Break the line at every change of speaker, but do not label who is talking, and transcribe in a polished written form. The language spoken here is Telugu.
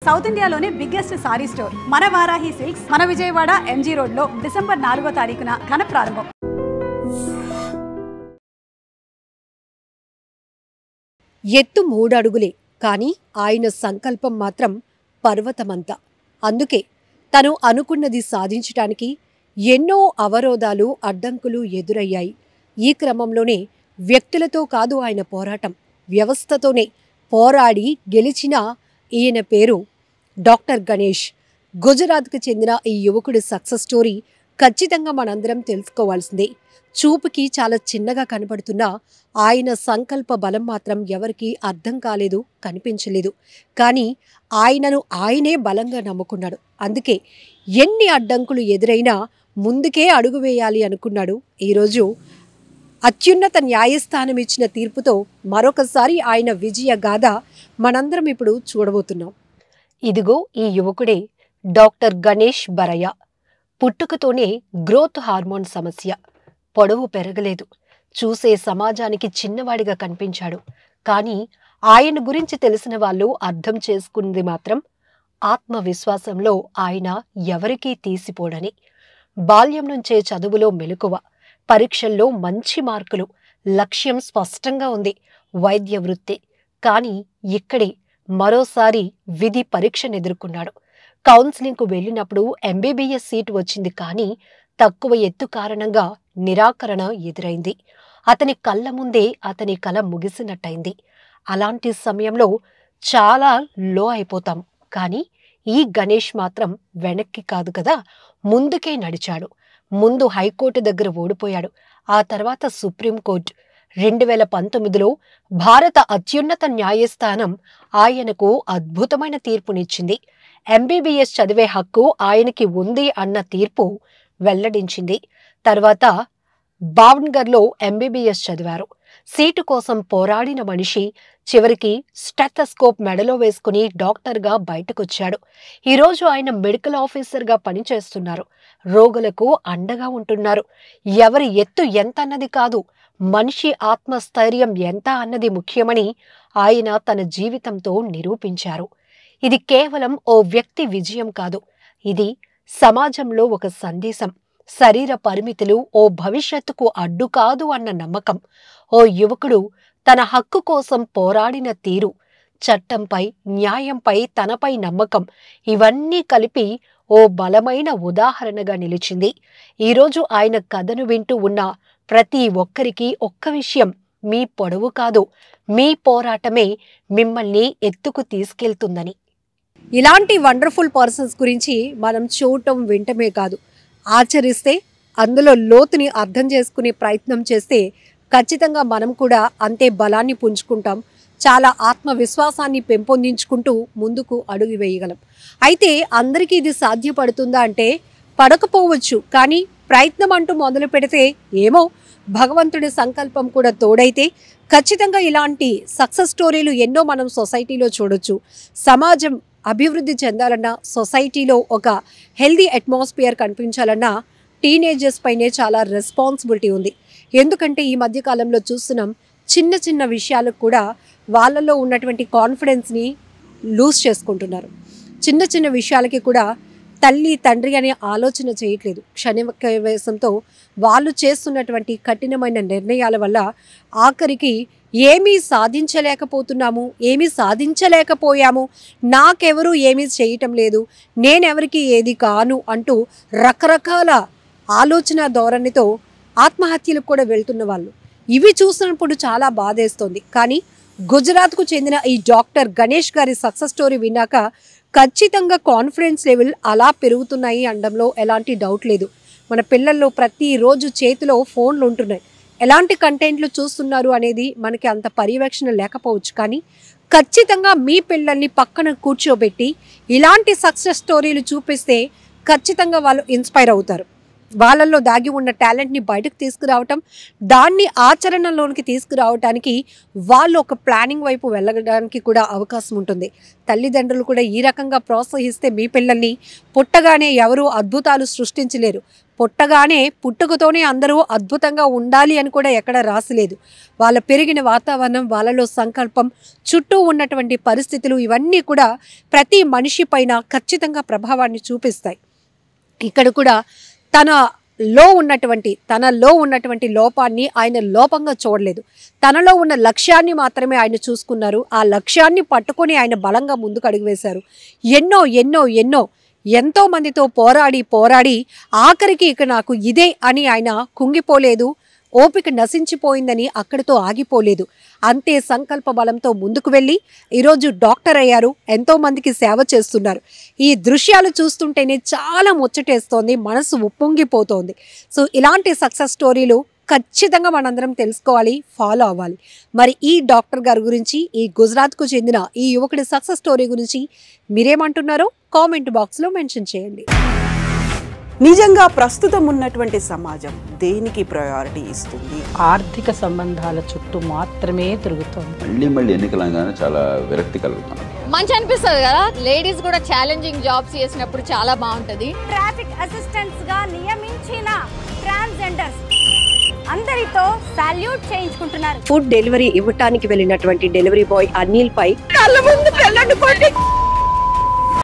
సౌత్ ఇండియాలోనే బిగ్గెస్ట్ సారీ స్టోర్ మన వారాహి సిల్క్స్ మన విజయవాడ ఎంజీ రోడ్ లో డిసెంబర్ 4వ తారీఖున ఘన ప్రారంభం.
ఎత్తు 3 అడుగులే కానీ ఆయన సంకల్పం మాత్రం పర్వతమంత. అందుకే తను అనుకున్నది సాధించటానికి ఎన్నో అవరోధాలు అడ్డంకులు ఎదురయ్యాయి. ఈ క్రమంలోనే వ్యక్తులతో కాదు ఆయన పోరాటం, వ్యవస్థతోనే పోరాడి గెలిచిన ఈయన పేరు డాక్టర్ గణేష్. గుజరాత్కు చెందిన ఈ యువకుడి సక్సెస్ స్టోరీ ఖచ్చితంగా మనందరం తెలుసుకోవాల్సిందే. చూపుకి చాలా చిన్నగా కనబడుతున్న ఆయన సంకల్ప బలం మాత్రం ఎవరికీ అర్థం కాలేదు, కనిపించలేదు. కానీ ఆయనను ఆయనే బలంగా నమ్ముకున్నాడు. అందుకే ఎన్ని అడ్డంకులు ఎదురైనా ముందుకే అడుగు వేయాలి అనుకున్నాడు. ఈరోజు అత్యున్నత న్యాయస్థానం ఇచ్చిన తీర్పుతో మరొకసారి ఆయన విజయ గాథ మనందరం ఇప్పుడు చూడబోతున్నాం. ఇదిగో ఈ యువకుడే డాక్టర్ గణేష్ బరయ్య. పుట్టుకతోనే గ్రోత్ హార్మోన్ సమస్య. పొడవు పెరగలేదు. చూసే సమాజానికి చిన్నవాడిగా కనిపించాడు. కానీ ఆయన గురించి తెలిసిన వాళ్ళు అర్థం చేసుకున్నది మాత్రం ఆత్మవిశ్వాసంలో ఆయన ఎవరికీ తీసిపోడని. బాల్యం నుంచే చదువులో మెలకువ, పరీక్షల్లో మంచి మార్కులు, లక్ష్యం స్పష్టంగా ఉంది, వైద్య వృత్తి. కానీ ఇక్కడే మరోసారి విధి పరీక్షను ఎదుర్కొన్నాడు. కౌన్సిలింగ్కు వెళ్ళినప్పుడు ఎంబీబీఎస్ సీటు వచ్చింది. కానీ తక్కువ ఎత్తు కారణంగా నిరాకరణ ఎదురైంది. అతని కళ్ళ ముందే అతని కల ముగిసినట్టయింది. అలాంటి సమయంలో చాలా లో అయిపోతాం. కానీ ఈ గణేష్ మాత్రం వెనక్కి కాదు కదా, ముందుకే నడిచాడు. ముందు హైకోర్టు దగ్గర ఓడిపోయాడు. ఆ తర్వాత సుప్రీంకోర్టు. 2019లో భారత అత్యున్నత న్యాయస్థానం ఆయనకు అద్భుతమైన తీర్పునిచ్చింది. ఎంబీబీఎస్ చదివే హక్కు ఆయనకి ఉంది అన్న తీర్పు వెల్లడించింది. తర్వాత భావన్గర్లో ఎంబీబీఎస్ చదివారు. సీటు కోసం పోరాడిన మనిషి చివరికి స్టెథోస్కోప్ మెడలో వేసుకుని డాక్టర్గా బయటకొచ్చాడు. ఈరోజు ఆయన మెడికల్ ఆఫీసర్గా పనిచేస్తున్నారు. రోగులకు అండగా ఉంటున్నారు. ఎవరి ఎత్తు ఎంత అన్నది కాదు, మనిషి ఆత్మస్థైర్యం ఎంత అన్నది ముఖ్యమని ఆయన తన జీవితంతో నిరూపించారు. ఇది కేవలం ఓ వ్యక్తి విజయం కాదు, ఇది సమాజంలో ఒక సందేశం. శరీర పరిమితులు ఓ భవిష్యత్తుకు అడ్డు కాదు అన్న నమ్మకం. ఓ యువకుడు తన హక్కు కోసం పోరాడిన తీరు, చట్టంపై, న్యాయంపై తనపై నమ్మకం, ఇవన్నీ కలిపి ఓ బలమైన ఉదాహరణగా నిలిచింది. ఈరోజు ఆయన కథను వింటూ ఉన్న ప్రతి ఒక్కరికి ఒక్క విషయం: మీ పొడవు కాదు, మీ పోరాటమే మిమ్మల్ని ఎత్తుకు తీసుకెళ్తుందని. ఇలాంటి వండర్ఫుల్ పర్సన్స్ గురించి మనం చూడటం వింటమే కాదు, ఆచరిస్తే, అందులో లోతుని అర్థం చేసుకునే ప్రయత్నం చేస్తే ఖచ్చితంగా మనం కూడా అంతే బలాన్ని పుంజుకుంటాం. చాలా ఆత్మవిశ్వాసాన్ని పెంపొందించుకుంటూ ముందుకు అడుగు వేయగలం. అయితే అందరికీ ఇది సాధ్యపడుతుందా అంటే పడకపోవచ్చు. కానీ ప్రయత్నం అంటూ మొదలు పెడితే ఏమో భగవంతుడి సంకల్పం కూడా తోడైతే ఖచ్చితంగా ఇలాంటి సక్సెస్ స్టోరీలు ఎన్నో మనం సొసైటీలో చూడొచ్చు. సమాజం అభివృద్ధి చెందాలన్నా, సొసైటీలో ఒక హెల్దీ అట్మాస్ఫియర్ కనిపించాలన్నా టీనేజర్స్ పైనే చాలా రెస్పాన్సిబిలిటీ ఉంది. ఎందుకంటే ఈ మధ్యకాలంలో చూస్తున్నాం, చిన్న చిన్న విషయాలకు కూడా వాళ్ళలో ఉన్నటువంటి కాన్ఫిడెన్స్ని లూజ్ చేసుకుంటున్నారు. చిన్న చిన్న విషయాలకి కూడా తల్లి తండ్రి అనే ఆలోచన చేయట్లేదు. క్షణికవేశంతో వాళ్ళు చేస్తున్నటువంటి కఠినమైన నిర్ణయాల వల్ల ఆఖరికి ఏమీ సాధించలేకపోతున్నాము, ఏమీ సాధించలేకపోయాము, నాకెవరు ఏమీ చేయటం లేదు, నేనెవరికి ఏది కాను అంటూ రకరకాల ఆలోచన ధోరణితో ఆత్మహత్యలకు కూడా వెళ్తున్న వాళ్ళు. ఇవి చూసినప్పుడు చాలా బాధేస్తోంది. కానీ గుజరాత్కు చెందిన ఈ డాక్టర్ గణేష్ గారి సక్సెస్ స్టోరీ విన్నాక ఖచ్చితంగా కాన్ఫిడెన్స్ లెవెల్ అలా పెరుగుతున్నాయి అనడంలో ఎలాంటి డౌట్ లేదు. మన పిల్లల్లో ప్రతిరోజు చేతిలో ఫోన్లు ఉంటున్నాయి. ఎలాంటి కంటెంట్లు చూస్తున్నారు అనేది మనకి అంత పర్యవేక్షణ లేకపోవచ్చు. కానీ ఖచ్చితంగా మీ పిల్లల్ని పక్కన కూర్చోబెట్టి ఇలాంటి సక్సెస్ స్టోరీలు చూపిస్తే ఖచ్చితంగా వాళ్ళు ఇన్స్పైర్ అవుతారు. వాళ్ళల్లో దాగి ఉన్న టాలెంట్ని బయటకు తీసుకురావటం, దాన్ని ఆచరణలోనికి తీసుకురావటానికి వాళ్ళు ఒక ప్లానింగ్ వైపు వెళ్ళడానికి కూడా అవకాశం ఉంటుంది. తల్లిదండ్రులు కూడా ఈ రకంగా ప్రోత్సహిస్తే మీ పిల్లల్ని పుట్టగానే ఎవరూ అద్భుతాలు సృష్టించలేరు. పుట్టగానే పుట్టుకతోనే అందరూ అద్భుతంగా ఉండాలి అని కూడా ఎక్కడ రాసిలేదు. వాళ్ళ పెరిగిన వాతావరణం, వాళ్ళలో సంకల్పం, చుట్టూ ఉన్నటువంటి పరిస్థితులు ఇవన్నీ కూడా ప్రతి మనిషి పైన ఖచ్చితంగా ప్రభావాన్ని చూపిస్తాయి. ఇక్కడ కూడా తనలో ఉన్నటువంటి లోపాన్ని ఆయన లోపంగా చూడలేదు. తనలో ఉన్న లక్ష్యాన్ని మాత్రమే ఆయన చూసుకున్నారు. ఆ లక్ష్యాన్ని పట్టుకొని ఆయన బలంగా ముందుకు అడుగు వేశారు. ఎంతో మందితో పోరాడి ఆఖరికి ఇక నాకు ఇదే అని ఆయన కుంగిపోలేదు. ఓపిక నశించిపోయిందని అక్కడితో ఆగిపోలేదు. అంతే సంకల్ప బలంతో ముందుకు వెళ్ళి ఈరోజు డాక్టర్ అయ్యారు. ఎంతో మందికి సేవ చేస్తున్నారు. ఈ దృశ్యాలు చూస్తుంటేనే చాలా ముచ్చటేస్తోంది, మనసు ఉప్పొంగిపోతోంది. సో ఇలాంటి సక్సెస్ స్టోరీలు ఖచ్చితంగా మనందరం తెలుసుకోవాలి, ఫాలో అవ్వాలి. మరి ఈ డాక్టర్ గారి గురించి, ఈ గుజరాత్కు చెందిన ఈ యువకుడి సక్సెస్ స్టోరీ గురించి మీరేమంటున్నారో కామెంట్ బాక్స్లో మెన్షన్ చేయండి.
నిజంగా ప్రస్తుతం ఉన్నటువంటి సమాజం దేనికి ప్రయారిటీ ఇస్తుంది?
ఆర్థిక సంబంధాల చుట్టూ మాత్రమే తిరుగుతుంది.
మళ్ళీ ఎన్నికలంగానే చాలా విరక్తి కలుగుతున్నాం.
మంచి అనిపిస్తుంది కదా, లేడీస్ కూడా ఛాలెంజింగ్ జాబ్స్ చేసినప్పుడు చాలా బాగుంటది.
ట్రాఫిక్ అసిస్టెంట్స్ గా నియమించిన ట్రాన్స్జెండర్స్ అందరితో సాల్యూట్ చేయించుకుంటున్నారు.
ఫుడ్ డెలివరీ ఇవ్వటానికి వెళ్ళినటువంటి డెలివరీ బాయ్ అనిల్ పై కళ్ళ ముందు